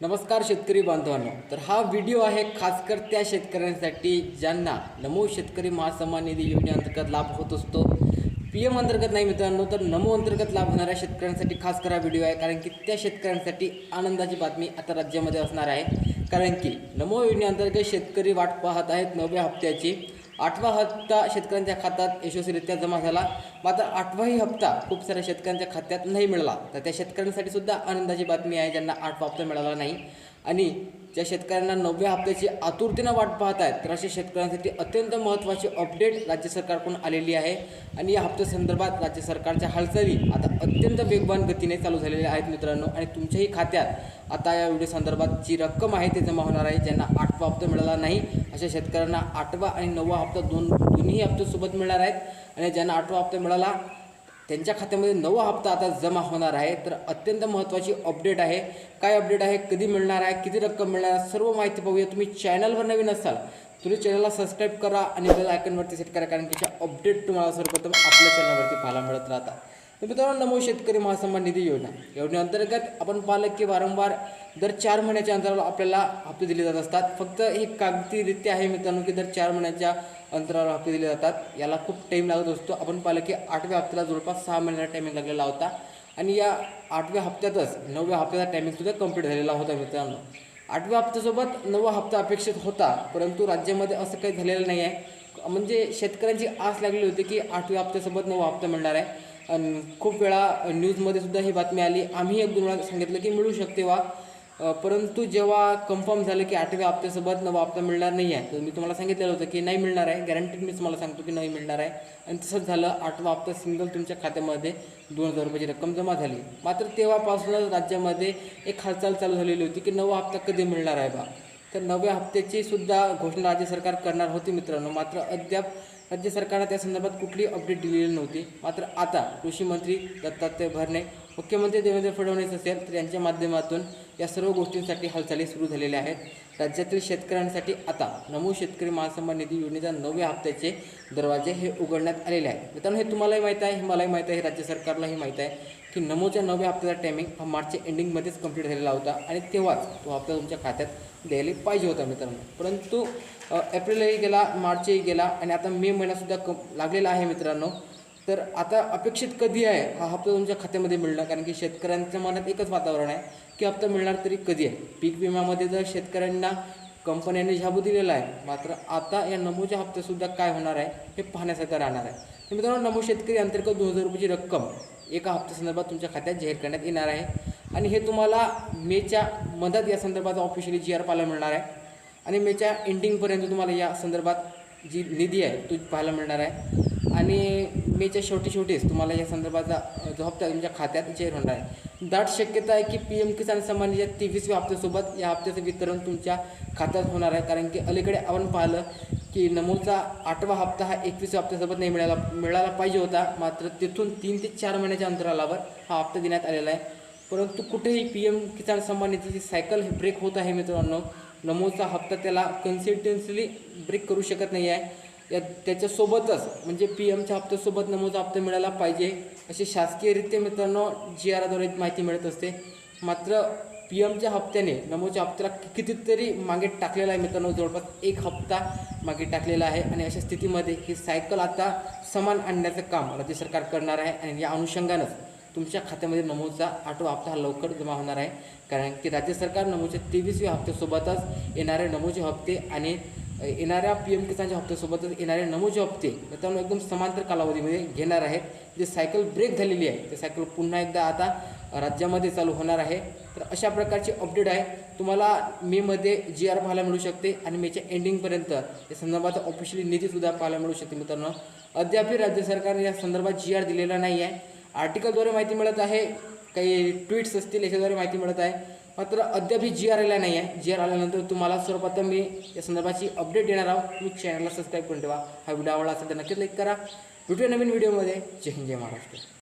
नमस्कार शेतकरी बांधवांनो, तर हा व्हिडिओ आहे खासकर त्या शेतकऱ्यांसाठी ज्यांना नमो शेतकरी महासन्मान निधी योजनेअंतर्गत लाभ होत असतो। PM अंतर्गत नाही मित्रांनो, तर नमो अंतर्गत लाभ होणाऱ्या शेतकऱ्यांसाठी खास हा व्हिडिओ आहे। कारण की त्या शेतकऱ्यांसाठी आनंदाची बातमी आता राज्यामध्ये असणार आहे। कारण की नमो योजनेअंतर्गत शेतकरी वाट पाहत आहेत 9व्या हप्त्याची। 8वा हप्ता शेतकऱ्यांच्या खात्यात यशस्वीरित्या जमा झाला, मात्र 8वाही हप्ता खूप साऱ्या शेतकऱ्यांच्या खात्यात नाही मिळाला। तर त्या शेतकऱ्यांसाठी सुद्धा आनंदाची बातमी आहे ज्यांना 8वा हप्ता मिळाला नाही आणि ज्या शेतकऱ्यांना 9व्या हप्त्याची आतुरतेने वाट पाहत आहेत, तर अशा शेतकऱ्यांसाठी अत्यंत महत्त्वाची अपडेट राज्य सरकारकडून आलेली आहे। आणि या हप्त्यासंदर्भात राज्य सरकारच्या हालचाली आता अत्यंत वेगवान गतीने चालू झालेल्या आहेत मित्रांनो। आणि तुमच्याही खात्यात आता या व्हिडिओ संदर्भात जी रक्कम आहे ते जमा होणार आहे। ज्यांना 8वा हप्ता मिळाला नाही अशा शेतकऱ्यांना 8वा आणि 9वा हप्ता दोन्ही हप्ते सोबत मिळणार आहेत। आणि ज्यांना 8वा हप्ता मिळाला त्यांच्या खात्यामध्ये 9वा हप्ता आता जमा होणार आहे। तर अत्यंत महत्त्वाची अपडेट आहे। काय अपडेट आहे, कधी मिळणार आहे, किती रक्कम मिळणार आहे, सर्व माहिती पाहूया। तुम्ही चॅनलवर नवीन असाल तुम्ही चॅनलला सबस्क्राईब करा आणि बेल आयकॉनवरती सेट करा, कारण की अपडेट तुम्हाला सर्वप्रथम आपल्या चॅनलवरती पाहायला मिळत राहतात। तर मित्रांनो, नमो शेतकरी महासन्मान निधी योजनेअंतर्गत आपण पाहिलं की वारंवार दर 4 महिन्याच्या अंतराला आपल्याला हप्ते दिले जात असतात। फक्त ही कागदीरित्या आहे मित्रांनो की दर 4 महिन्याच्या अंतराला हप्ते दिले जातात। याला खूप टाईम लागत असतो। आपण पाहिलं की 8व्या हप्त्याला जवळपास 6 महिन्याचा टायमिंग लागलेला होता आणि या 8व्या हप्त्यातच 9व्या हप्त्याचा टायमिंगसुद्धा कंप्लीट झालेला होता मित्रांनो। 8व्या हप्त्यासोबत 9वा हप्ता अपेक्षित होता, परंतु राज्यामध्ये असं काही झालेलं नाही आहे। म्हणजे शेतकऱ्यांची आस लागली होती की 8व्या हप्त्यासोबत 9वा हप्ता मिळणार आहे। आणि खूप वेळा न्यूजमध्ये सुद्धा ही बातमी आली, आम्ही 1-2 वेळा सांगितलं की मिळू शकते परंतु जेव्हा कन्फर्म झालं की 8व्या हप्त्यासोबत 9वा हप्ता मिळणार नाही आहे, तर मी तुम्हाला सांगितलेलं होतं की नाही मिळणार आहे, गॅरंटीड मी तुम्हाला सांगतो की नाही मिळणार आहे। आणि तसंच झालं, 8वा हप्ता सिंगल तुमच्या खात्यामध्ये 2,000 रुपयाची रक्कम जमा झाली। मात्र तेव्हापासूनच राज्यामध्ये एक हालचाल चालू झालेली होती की 9वा हप्ता कधी मिळणार आहे बा। तर 9व्या हप्त्याची सुद्धा घोषणा राज्य सरकार करणार होती मित्रांनो, मात्र अद्याप राज्य सरकारने त्या संदर्भात कुठलीही अपडेट दिलेली नव्हती। मात्र आता कृषी मंत्री दत्तात्रय भरणे, मुख्यमंत्री देवेंद्र फडणवीस असेल तर यांच्या माध्यमातून या सर्व गोष्टींसाठी हालचाली सुरू झालेल्या आहेत। राज्यातील शेतकऱ्यांसाठी आता नमो शेतकरी महासन्मान निधी योजनेच्या 9व्या हप्त्याचे दरवाजे हे उघडण्यात आलेले आहेत। मित्रांनो, हे तुम्हालाही माहीत आहे, हे मलाही माहीत आहे, राज्य सरकारलाही माहीत आहे की नमोच्या 9व्या हप्त्याचा टायमिंग हा मार्चच्या एंडिंगमध्येच कंप्लीट झालेला होता आणि तेव्हाच तो हप्ता तुमच्या खात्यात द्यायला पाहिजे होता मित्रांनो। परंतु एप्रिलही गेला, मार्चही गेला आणि आता मे महिनासुद्धा लागलेला आहे मित्रांनो। तर आता अपेक्षित कधी आहे हा हप्ता तुमच्या खात्यामध्ये मिळणार, कारण की शेतकऱ्यांच्या मनात एकच वातावरण आहे की हप्ता मिळणार तरी कधी आहे। पीक विम्यामध्ये जर शेतकऱ्यांना कंपन्यांनी झाबू दिलेला आहे, मात्र आता या नमोच्या हप्त्यासुद्धा काय होणार आहे हे पाहण्यासारखं राहणार आहे। तर मित्रांनो, नमो शेतकरी अंतर्गत 2,000 रुपयाची रक्कम एका हप्त्यासंदर्भात तुमच्या खात्यात जाहीर करण्यात येणार आहे आणि हे तुम्हाला मेच्या मध्यात या संदर्भात ऑफिशियली GR पाहायला मिळणार आहे आणि मेच्या एंडिंगपर्यंत तुम्हाला या संदर्भात जी निधी आहे तो पाहायला मिळणार आहे आणि मेच्या शेवटीच तुम्हाला या संदर्भाचा जो हप्ता तुमच्या खात्यात जाहीर होणार आहे। दाट शक्यता आहे की PM किसान सन्मान निधीच्या 23व्या हप्त्यासोबत या हप्त्याचं वितरण तुमच्या खात्यात होणार आहे। कारण की अलीकडे आपण पाहिलं की नमोचा 8वा हप्ता हा 21व्या हप्त्यासोबत नाही मिळाला पाहिजे होता, मात्र तिथून 3 ते 4 महिन्याच्या अंतरालावर हा हप्ता देण्यात आलेला आहे। परंतु कुठेही PM किसान सन्मान निधीची सायकल ब्रेक होत आहे मित्रांनो। नमोचा हप्ता त्याला कन्सिस्टन्सली ब्रेक करू शकत नाही आहे। त्याच्यासोबतच म्हणजे PMच्या हप्त्यासोबत नमोचा हप्ता मिळाला पाहिजे अशी शासकीयरित्या मित्रांनो GRद्वारे माहिती मिळत असते। मात्र PMच्या हप्त्याने नमोच्या हप्त्याला कितीतरी मागे टाकलेला आहे मित्रांनो, जवळपास 1 हप्ता मागे टाकलेला आहे आणि अशा स्थितीमध्ये ही सायकल आता समान आणण्याचं काम राज्य सरकार करणार आहे आणि या अनुषंगानंच तुमच्या खात्यामध्ये नमोचा 8वा हप्ता हा लवकर जमा होणार आहे। कारण की राज्य सरकार नमोच्या 23व्या हप्त्यासोबतच येणारे नमोचे हप्ते आणि येणाऱ्या PM किसानच्या हप्त्यासोबतच येणारे नमोचे हप्ते मित्रांनो एकदम समांतर कालावधीमध्ये घेणार आहेत। जे सायकल ब्रेक झालेली आहे ते सायकल पुन्हा एकदा आता राज्यामध्ये चालू होणार आहे। तर अशा प्रकारची अपडेट आहे। तुम्हाला मेमध्ये GR पाहायला मिळू शकते आणि मेच्या एंडिंगपर्यंत या संदर्भात ऑफिशियली निधीसुद्धा पाहायला मिळू शकते मित्रांनो। अद्याप राज्य सरकारने या संदर्भात GR दिलेला नाही आहे। आर्टिकलद्वारे माहिती मिळत आहे, काही ट्विट्स असतील याच्याद्वारे माहिती मिळत आहे, मात्र अद्याप ही GR आलेला नाही आहे। GR आल्यानंतर तुम्हाला सर्वप्रथम मी या संदर्भाची अपडेट देणार आहोत। तुम्ही चॅनलला सबस्क्राईब करून ठेवा। हा व्हिडिओ आवडला असेल तर नक्कीच लाईक करा। भेटूया नवीन व्हिडिओमध्ये। जय हिंद, जय महाराष्ट्र।